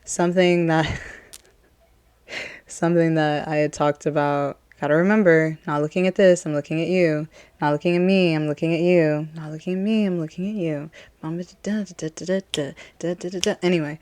something that something that I had talked about. Gotta remember, not looking at this, I'm looking at you. Not looking at me, I'm looking at you. Not looking at me, I'm looking at you. Anyway,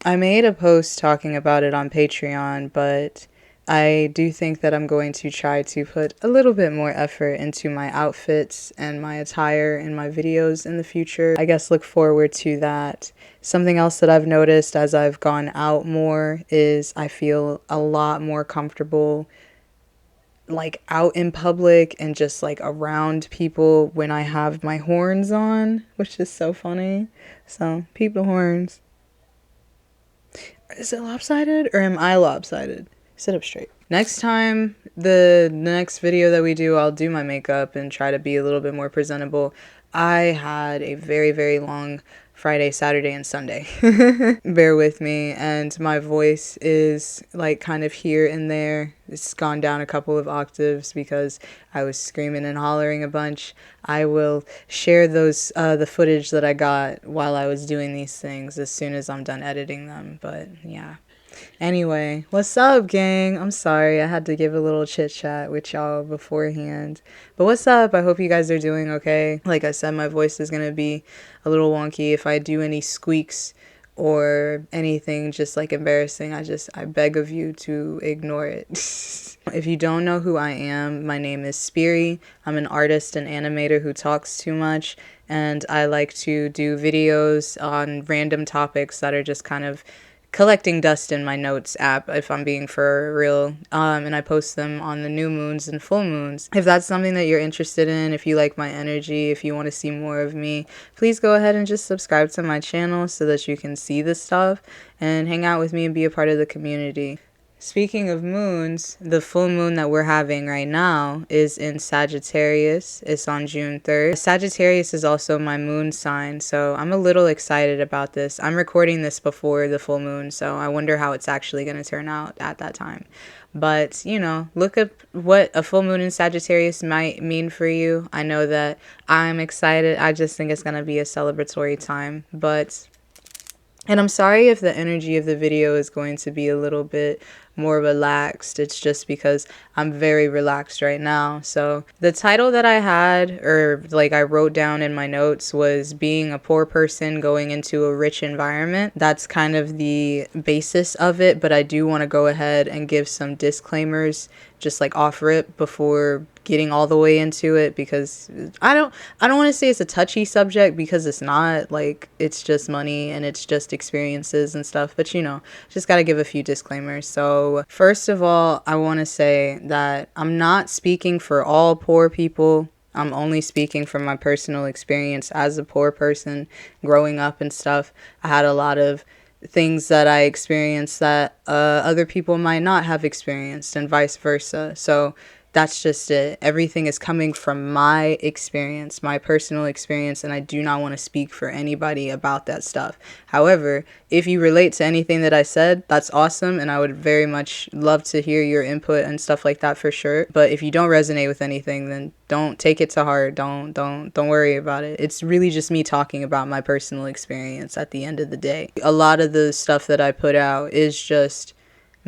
I made a post talking about it on Patreon, but I do think that I'm going to try to put a little bit more effort into my outfits and my attire in my videos in the future. I guess look forward to that. Something else that I've noticed as I've gone out more is I feel a lot more comfortable like out in public and just like around people when I have my horns on, which is so funny. So, peep the horns. Is it lopsided or am I lopsided? Sit up straight. Next time, the next video that we do, I'll do my makeup and try to be a little bit more presentable. I had a very, very long Friday, Saturday, and Sunday. Bear with me, and my voice is like kind of here and there. It's gone down a couple of octaves because I was screaming and hollering a bunch. I will share those the footage that I got while I was doing these things as soon as I'm done editing them. But yeah. Anyway, what's up, gang? I'm sorry, I had to give a little chit chat with y'all beforehand. But what's up? I hope you guys are doing okay. Like I said, my voice is gonna be a little wonky. If I do any squeaks or anything just like embarrassing, I beg of you to ignore it. If you don't know who I am, my name is Speary. I'm an artist and animator who talks too much, and I like to do videos on random topics that are just kind of collecting dust in my notes app, if I'm being for real, and I post them on the new moons and full moons. If that's something that you're interested in, if you like my energy, if you want to see more of me, please go ahead and just subscribe to my channel so that you can see this stuff and hang out with me and be a part of the community. Speaking of moons, the full moon that we're having right now is in Sagittarius. It's on June 3rd. Sagittarius is also my moon sign, so I'm a little excited about this. I'm recording this before the full moon, so I wonder how it's actually going to turn out at that time. But, you know, look up what a full moon in Sagittarius might mean for you. I know that I'm excited. I just think it's going to be a celebratory time, and I'm sorry if the energy of the video is going to be a little bit more relaxed. It's just because I'm very relaxed right now. So the title that I had, or like I wrote down in my notes, was being a poor person going into a rich environment. That's kind of the basis of it, but I do want to go ahead and give some disclaimers, just like offer it before getting all the way into it, because I don't want to say it's a touchy subject, because it's not. Like, it's just money and it's just experiences and stuff, but you know, just got to give a few disclaimers. So first of all, I want to say that I'm not speaking for all poor people. I'm only speaking from my personal experience as a poor person growing up and stuff. I had a lot of things that I experienced that other people might not have experienced, and vice versa. So that's just it. Everything is coming from my experience, my personal experience, and I do not want to speak for anybody about that stuff. However, if you relate to anything that I said, that's awesome, and I would very much love to hear your input and stuff like that for sure. But if you don't resonate with anything, then don't take it to heart. Don't worry about it. It's really just me talking about my personal experience at the end of the day. A lot of the stuff that I put out is just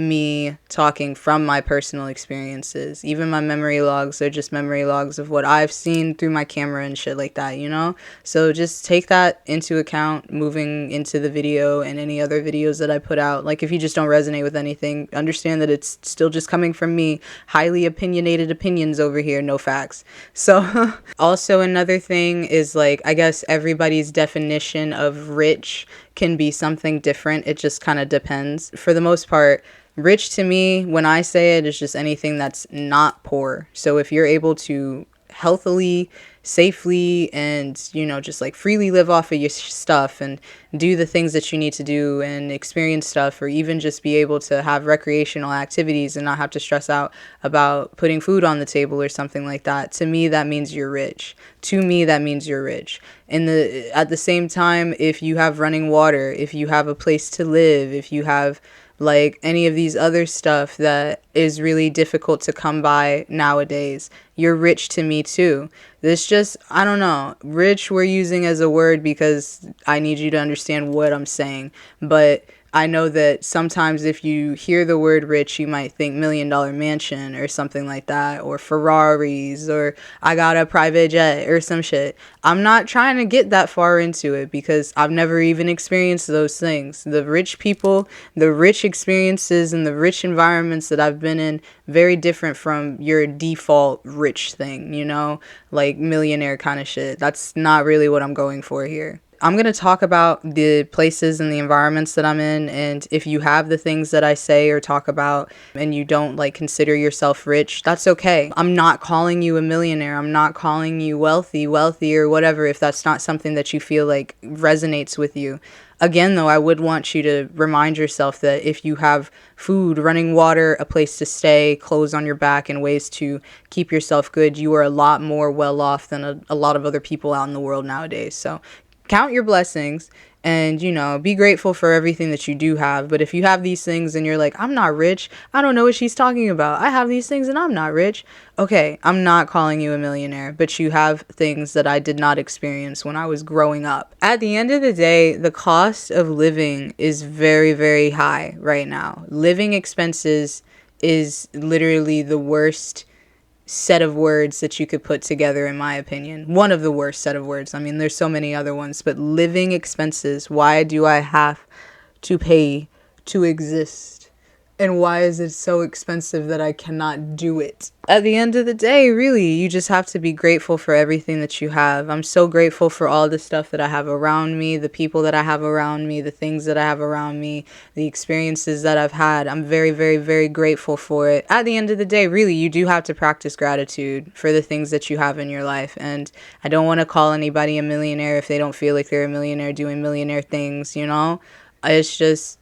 me talking from my personal experiences. Even my memory logs are just memory logs of what I've seen through my camera and shit like that, you know? So just take that into account moving into the video and any other videos that I put out. Like, if you just don't resonate with anything, understand that it's still just coming from me. Highly opinionated opinions over here, no facts. So also another thing is, like, I guess everybody's definition of rich can be something different. It just kind of depends. For the most part, rich to me, when I say it, is just anything that's not poor. So if you're able to healthily, safely, and, you know, just like freely live off of your stuff and do the things that you need to do and experience stuff, or even just be able to have recreational activities and not have to stress out about putting food on the table or something like that, to me, that means you're rich. To me, that means you're rich. At the same time, if you have running water, if you have a place to live, if you have like any of these other stuff that is really difficult to come by nowadays. You're rich to me too. This just, I don't know. Rich we're using as a word because I need you to understand what I'm saying. But I know that sometimes if you hear the word rich, you might think $1 million mansion or something like that, or Ferraris, or I got a private jet or some shit. I'm not trying to get that far into it because I've never even experienced those things. The rich people, the rich experiences, and the rich environments that I've been in, very different from your default rich thing, you know, like millionaire kind of shit. That's not really what I'm going for here. I'm going to talk about the places and the environments that I'm in, and if you have the things that I say or talk about and you don't like consider yourself rich, that's okay. I'm not calling you a millionaire. I'm not calling you wealthy or whatever if that's not something that you feel like resonates with you. Again, though, I would want you to remind yourself that if you have food, running water, a place to stay, clothes on your back, and ways to keep yourself good, you are a lot more well off than a lot of other people out in the world nowadays. So count your blessings and, you know, be grateful for everything that you do have. But if you have these things and you're like, I'm not rich, I don't know what she's talking about, I have these things and I'm not rich. Okay, I'm not calling you a millionaire, but you have things that I did not experience when I was growing up. At the end of the day, the cost of living is very, very high right now. Living expenses is literally the worst set of words that you could put together, in my opinion. One of the worst set of words. I mean, there's so many other ones, but living expenses. Why do I have to pay to exist? And why is it so expensive that I cannot do it? At the end of the day, really, you just have to be grateful for everything that you have. I'm so grateful for all the stuff that I have around me, the people that I have around me, the things that I have around me, the experiences that I've had. I'm very, very, very grateful for it. At the end of the day, really, you do have to practice gratitude for the things that you have in your life. And I don't want to call anybody a millionaire if they don't feel like they're a millionaire doing millionaire things, you know? It's just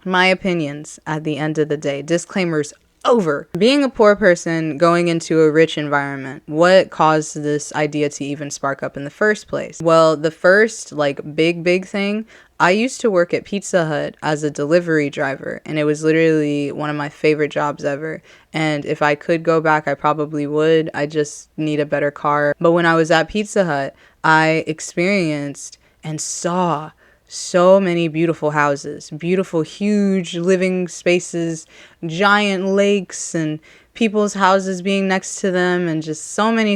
my opinions at the end of the day. Disclaimers over. Being a poor person going into a rich environment, what caused this idea to even spark up in the first place? Well, the first like big thing, I used to work at Pizza Hut as a delivery driver, and it was literally one of my favorite jobs ever. And if I could go back, I probably would. I just need a better car. But when I was at Pizza Hut, I experienced and saw so many beautiful houses, beautiful, huge living spaces, giant lakes, and people's houses being next to them, and just so many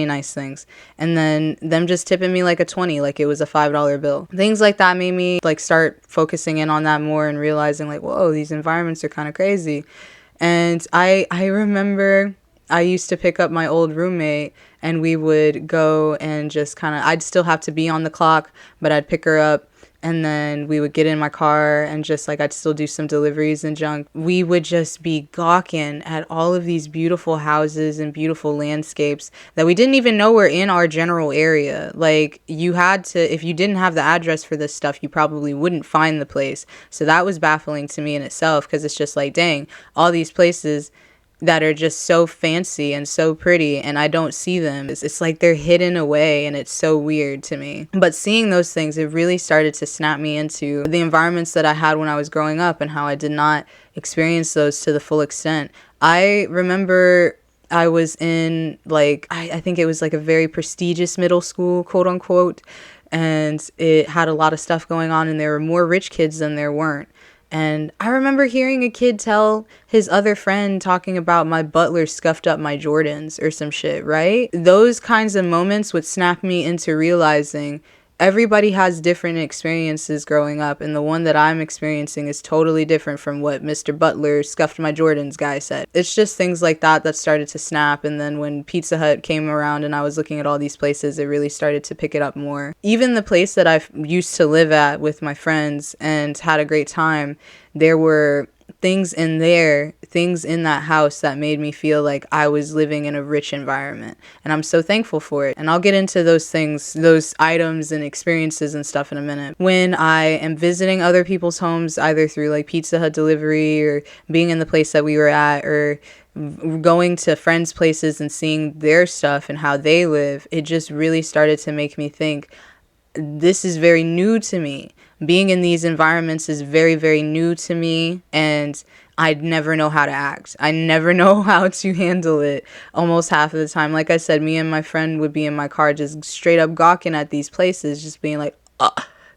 nice things. And then them just tipping me like a 20, like it was a $5 bill. Things like that made me like start focusing in on that more and realizing like, whoa, these environments are kind of crazy. And I remember I used to pick up my old roommate, and we would go and just kind of, I'd still have to be on the clock, but I'd pick her up, and then we would get in my car and just like, I'd still do some deliveries and junk. We would just be gawking at all of these beautiful houses and beautiful landscapes that we didn't even know were in our general area. Like, you had to, if you didn't have the address for this stuff, you probably wouldn't find the place. So that was baffling to me in itself, because it's just like, dang, all these places that are just so fancy and so pretty, and I don't see them. It's like they're hidden away, and it's so weird to me. But seeing those things, it really started to snap me into the environments that I had when I was growing up and how I did not experience those to the full extent. I remember I was in like, I think it was like a very prestigious middle school, quote unquote, and it had a lot of stuff going on, and there were more rich kids than there weren't. And I remember hearing a kid tell his other friend talking about my butler scuffed up my Jordans or some shit, right? Those kinds of moments would snap me into realizing everybody has different experiences growing up, and the one that I'm experiencing is totally different from what Mr. Butler scuffed my Jordans guy said. It's just things like that that started to snap, and then when Pizza Hut came around and I was looking at all these places, it really started to pick it up more. Even the place that I used to live at with my friends and had a great time, there were things in that house that made me feel like I was living in a rich environment, and I'm so thankful for it. And I'll get into those things, those items and experiences and stuff in a minute. When I am visiting other people's homes, either through like Pizza Hut delivery or being in the place that we were at, or going to friends' places and seeing their stuff and how they live, it just really started to make me think, this is very new to me. being in these environments is very, very new to me, and I'd never know how to act. I never know how to handle it almost half of the time. Like I said, me and my friend would be in my car just straight up gawking at these places, just being like,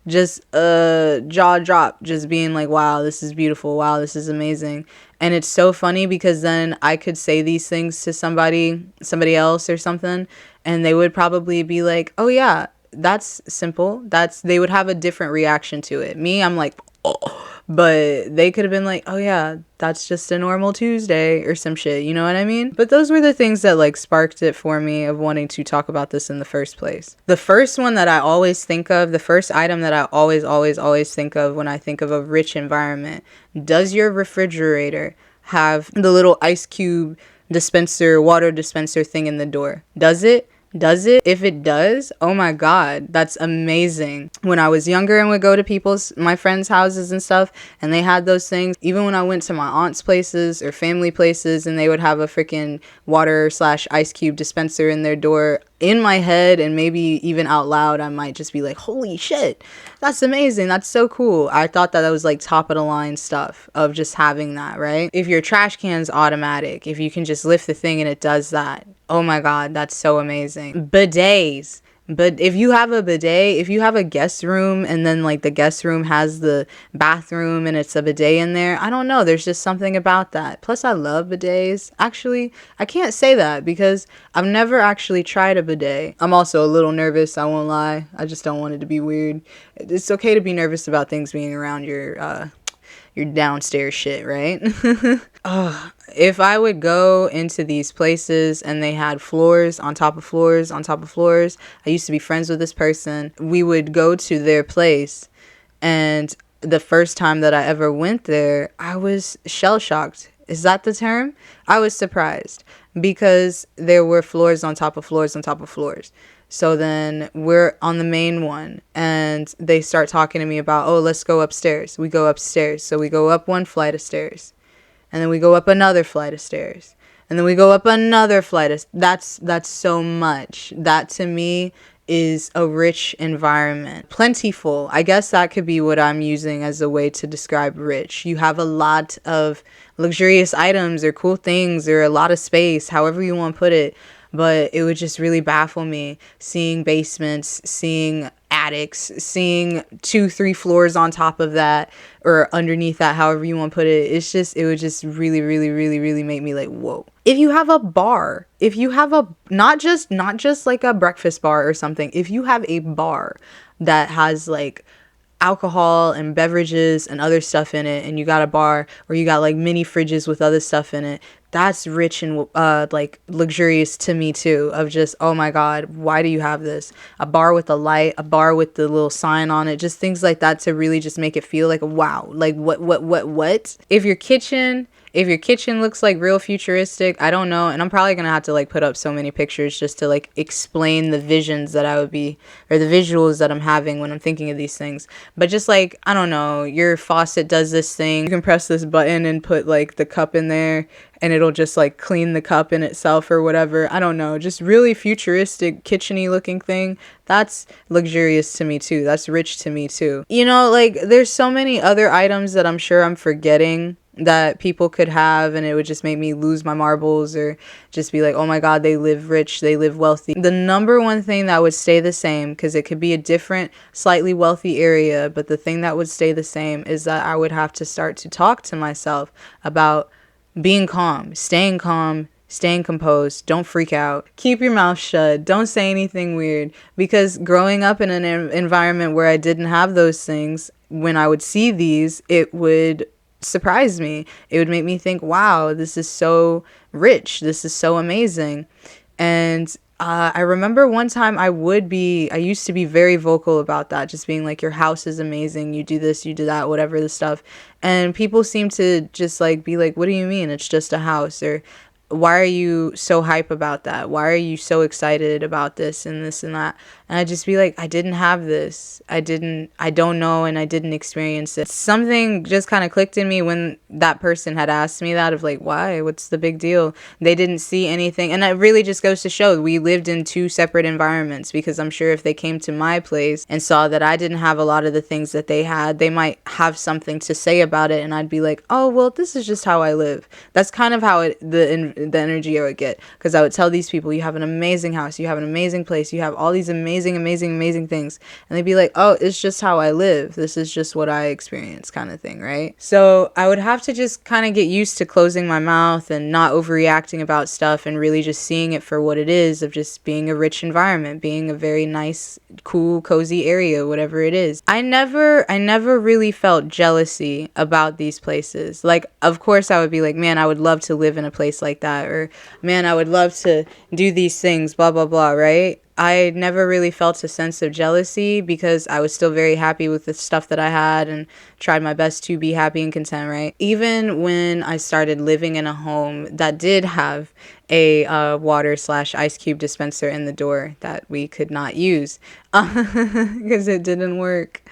just jaw drop, just being like, wow, this is beautiful, wow, this is amazing. And it's so funny because then I could say these things to somebody else or something, and they would probably be like, oh yeah, that's simple. They would have a different reaction to it. Me, I'm like, oh. But they could have been like, oh yeah, that's just a normal Tuesday or some shit, you know what I mean? But those were the things that like sparked it for me of wanting to talk about this in the first place. The first one that I always think of, the first item that I always think of when I think of a rich environment, does your refrigerator have the little ice cube dispenser, water dispenser thing in the door? Does it? Does it? If it does, oh my God, that's amazing. When I was younger and would go to my friends' houses and stuff, and they had those things, even when I went to my aunt's places or family places and they would have a freaking water / ice cube dispenser in their door, in my head and maybe even out loud, I might just be like, holy shit, that's amazing. That's so cool. I thought that was like top of the line stuff of just having that, right? If your trash can's automatic, if you can just lift the thing and it does that, oh my God, that's so amazing. Bidets. But if you have a bidet, if you have a guest room and then like the guest room has the bathroom and it's a bidet in there, I don't know. There's just something about that. Plus, I love bidets. Actually, I can't say that because I've never actually tried a bidet. I'm also a little nervous. I won't lie. I just don't want it to be weird. It's okay to be nervous about things being around your downstairs shit, right? If I would go into these places and they had floors on top of floors on top of floors, I used to be friends with this person. We would go to their place, and the first time that I ever went there, I was shell-shocked. Is that the term? I was surprised because there were floors on top of floors on top of floors. So then we're on the main one and they start talking to me about, oh, let's go upstairs. We go upstairs. So we go up one flight of stairs and then we go up another flight of stairs and then we go up another flight of that's so much. That to me is a rich environment. Plentiful. I guess that could be what I'm using as a way to describe rich. You have a lot of luxurious items or cool things or a lot of space, however you want to put it. But it would just really baffle me seeing basements, seeing attics, seeing 2-3 floors on top of that or underneath that, however you want to put it. It would just really, really, really, really make me like, whoa. If you have a bar, if you have a, not just like a breakfast bar or something, if you have a bar that has like alcohol and beverages and other stuff in it, and you got a bar or you got like mini fridges with other stuff in it, that's rich and like luxurious to me too, of just, oh my God, why do you have this? A bar with a light, a bar with the little sign on it, just things like that to really just make it feel like, wow, like what? If your kitchen looks like real futuristic, I don't know. And I'm probably going to have to like put up so many pictures just to like explain the visions that I would be, or the visuals that I'm having when I'm thinking of these things. But just like, I don't know, your faucet does this thing. You can press this button and put like the cup in there and it'll just like clean the cup in itself or whatever. I don't know. Just really futuristic, kitchen-y looking thing. That's luxurious to me too. That's rich to me too. You know, like there's so many other items that I'm sure I'm forgetting that people could have, and it would just make me lose my marbles or just be like, oh my God, they live rich, they live wealthy. The number one thing that would stay the same, because it could be a different, slightly wealthy area, but the thing that would stay the same is that I would have to start to talk to myself about being calm, staying composed, don't freak out, keep your mouth shut, don't say anything weird. Because growing up in an environment where I didn't have those things, when I would see these, it would surprise me. It would make me think, wow, this is so rich, this is so amazing. And I remember one time I used to be very vocal about that, just being like, your house is amazing, you do this, you do that, whatever the stuff. And people seem to just like be like, what do you mean? It's just a house. Or why are you so hype about that? Why are you so excited about this and this and that? And I'd just be like, I didn't have this. I don't know, and I didn't experience it. Something just kind of clicked in me when that person had asked me that, of like, why? What's the big deal? They didn't see anything. And it really just goes to show we lived in two separate environments, because I'm sure if they came to my place and saw that I didn't have a lot of the things that they had, they might have something to say about it. And I'd be like, oh, well, this is just how I live. That's kind of how the energy I would get, because I would tell these people, you have an amazing house, you have an amazing place, you have all these amazing things, and they'd be like, oh, it's just how I live, this is just what I experience, kind of thing, right? So I would have to just kind of get used to closing my mouth and not overreacting about stuff, and really just seeing it for what it is, of just being a rich environment, being a very nice, cool, cozy area, whatever it is. I never really felt jealousy about these places. Like, of course I would be like, man, I would love to live in a place like that, or man, I would love to do these things, blah blah blah, right? I never really felt a sense of jealousy, because I was still very happy with the stuff that I had and tried my best to be happy and content, right? Even when I started living in a home that did have a water/ice cube dispenser in the door that we could not use because it didn't work.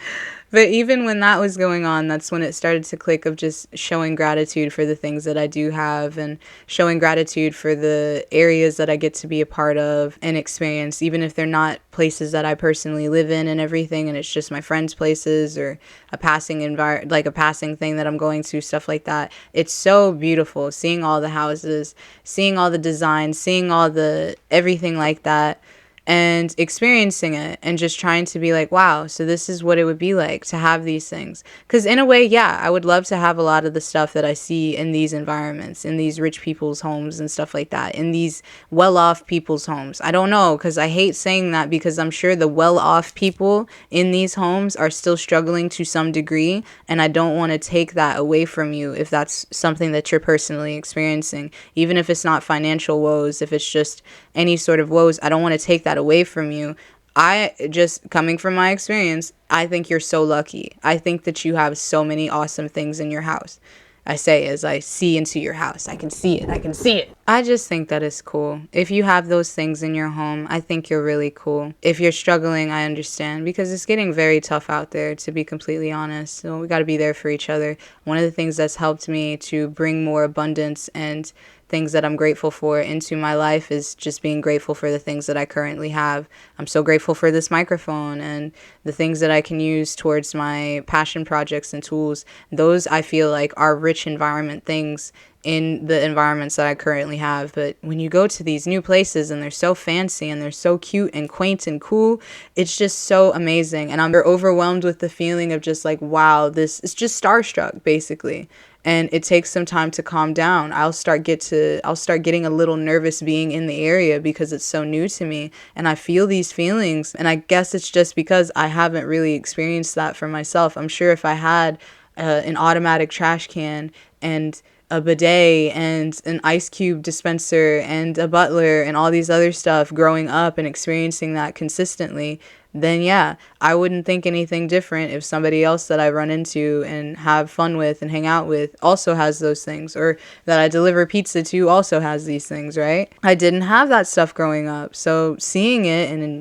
But even when that was going on, that's when it started to click, of just showing gratitude for the things that I do have, and showing gratitude for the areas that I get to be a part of and experience, even if they're not places that I personally live in and everything, and it's just my friends' places, or a passing like a passing thing that I'm going to, stuff like that. It's so beautiful seeing all the houses, seeing all the designs, seeing all the everything like that, and experiencing it, and just trying to be like, wow, so this is what it would be like to have these things. Because in a way, yeah, I would love to have a lot of the stuff that I see in these environments, in these rich people's homes and stuff like that, in these well-off people's homes. I don't know, because I hate saying that, because I'm sure the well-off people in these homes are still struggling to some degree, and I don't want to take that away from you if that's something that you're personally experiencing. Even if it's not financial woes, if it's just any sort of woes, I don't want to take that away from you. I just, coming from my experience, I think you're so lucky. I think that you have so many awesome things in your house. I say, as I see into your house, I can see it. I can see it. I just think that is cool. If you have those things in your home, I think you're really cool. If you're struggling, I understand, because it's getting very tough out there, to be completely honest. So we got to be there for each other. One of the things that's helped me to bring more abundance and things that I'm grateful for into my life is just being grateful for the things that I currently have. I'm so grateful for this microphone and the things that I can use towards my passion projects and tools. Those, I feel like, are rich environment things in the environments that I currently have. But when you go to these new places and they're so fancy and they're so cute and quaint and cool, it's just so amazing. And I'm overwhelmed with the feeling of just like, wow, this is just starstruck, basically. And it takes some time to calm down. I'll start getting a little nervous being in the area, because it's so new to me, and I feel these feelings, and I guess it's just because I haven't really experienced that for myself. I'm sure if I had an automatic trash can and a bidet and an ice cube dispenser and a butler and all these other stuff growing up and experiencing that consistently, then yeah, I wouldn't think anything different if somebody else that I run into and have fun with and hang out with also has those things, or that I deliver pizza to also has these things, right? I didn't have that stuff growing up. So seeing it and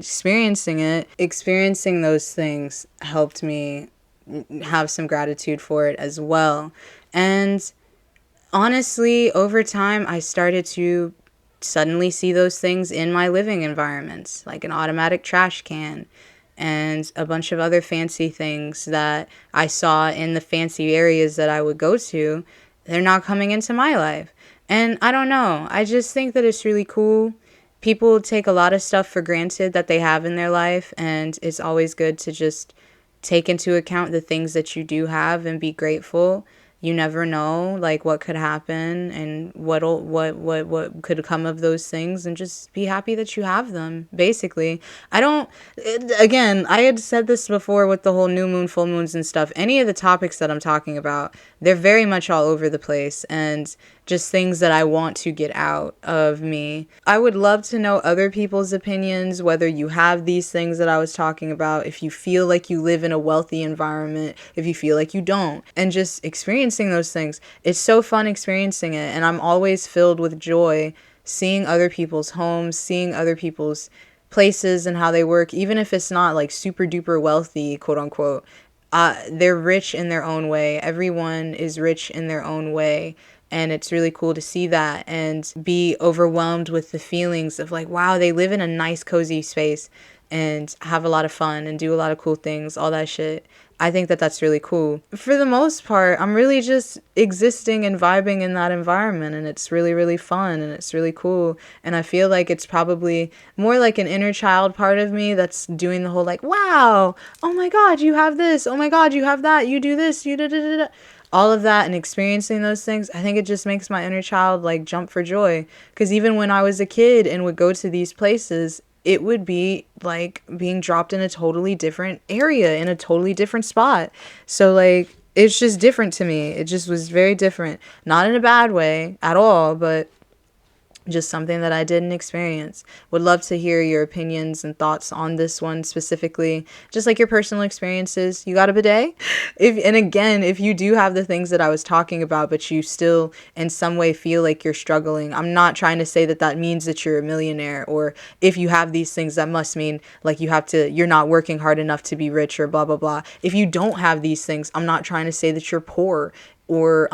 experiencing those things helped me have some gratitude for it as well. And honestly, over time, I started to suddenly see those things in my living environments, like an automatic trash can and a bunch of other fancy things that I saw in the fancy areas that I would go to. They're not coming into my life. And I don't know. I just think that it's really cool. People take a lot of stuff for granted that they have in their life, and it's always good to just take into account the things that you do have and be grateful. You never know, like, what could happen and what could come of those things, and just be happy that you have them, basically. Again, I had said this before with the whole new moon, full moons and stuff. Any of the topics that I'm talking about, they're very much all over the place, and just things that I want to get out of me. I would love to know other people's opinions, whether you have these things that I was talking about, if you feel like you live in a wealthy environment, if you feel like you don't, and just experience experiencing those things. It's so fun experiencing it, and I'm always filled with joy seeing other people's homes, seeing other people's places and how they work, even if it's not like super duper wealthy, quote unquote. They're rich in their own way. Everyone is rich in their own way. And it's really cool to see that and be overwhelmed with the feelings of like, wow, they live in a nice, cozy space and have a lot of fun and do a lot of cool things, all that shit. I think that that's really cool. For the most part, I'm really just existing and vibing in that environment, and it's really, really fun and it's really cool. And I feel like it's probably more like an inner child part of me that's doing the whole like, wow, oh my God, you have this. Oh my God, you have that. You do this. You da da da da. All of that and experiencing those things, I think it just makes my inner child like jump for joy. Because even when I was a kid and would go to these places, it would be like being dropped in a totally different area, in a totally different spot. So like, it's just different to me. It just was very different. Not in a bad way at all, but just something that I didn't experience. Would love to hear your opinions and thoughts on this one specifically, just like your personal experiences. You got a bidet? And again, if you do have the things that I was talking about, but you still in some way feel like you're struggling, I'm not trying to say that that means that you're a millionaire, or if you have these things, that must mean like you're not working hard enough to be rich or blah, blah, blah. If you don't have these things, I'm not trying to say that you're poor or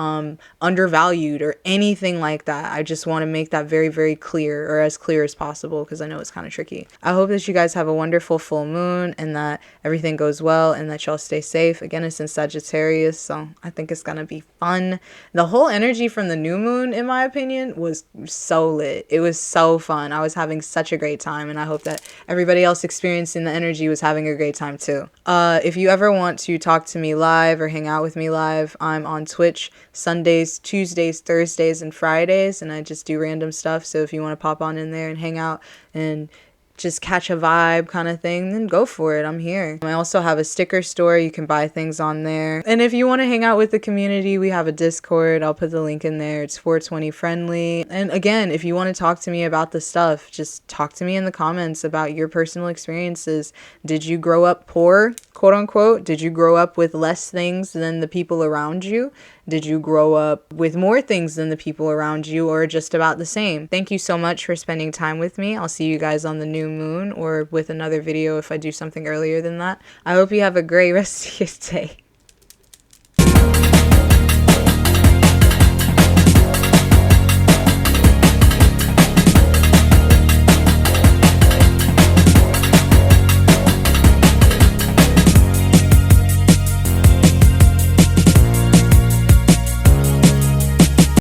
undervalued or anything like that. I just want to make that very, very clear, or as clear as possible, because I know it's kind of tricky. I hope that you guys have a wonderful full moon and that everything goes well and that y'all stay safe. Again, it's in Sagittarius, so I think it's gonna be fun. The whole energy from the new moon, in my opinion, was so lit. It was so fun. I was having such a great time, and I hope that everybody else experiencing the energy was having a great time too. If you ever want to talk to me live or hang out with me live, I'm on Twitch Sundays, Tuesdays, Thursdays, and Fridays, and I just do random stuff. So if you want to pop on in there and hang out and just catch a vibe kind of thing, then go for it. I'm here. I also have a sticker store. You can buy things on there. And if you want to hang out with the community, we have a Discord. I'll put the link in there. It's 420 friendly. And again, if you want to talk to me about the stuff, just talk to me in the comments about your personal experiences. Did you grow up poor, quote unquote? Did you grow up with less things than the people around you? Did you grow up with more things than the people around you, or just about the same? Thank you so much for spending time with me. I'll see you guys on the new moon or with another video if I do something earlier than that. I hope you have a great rest of your day.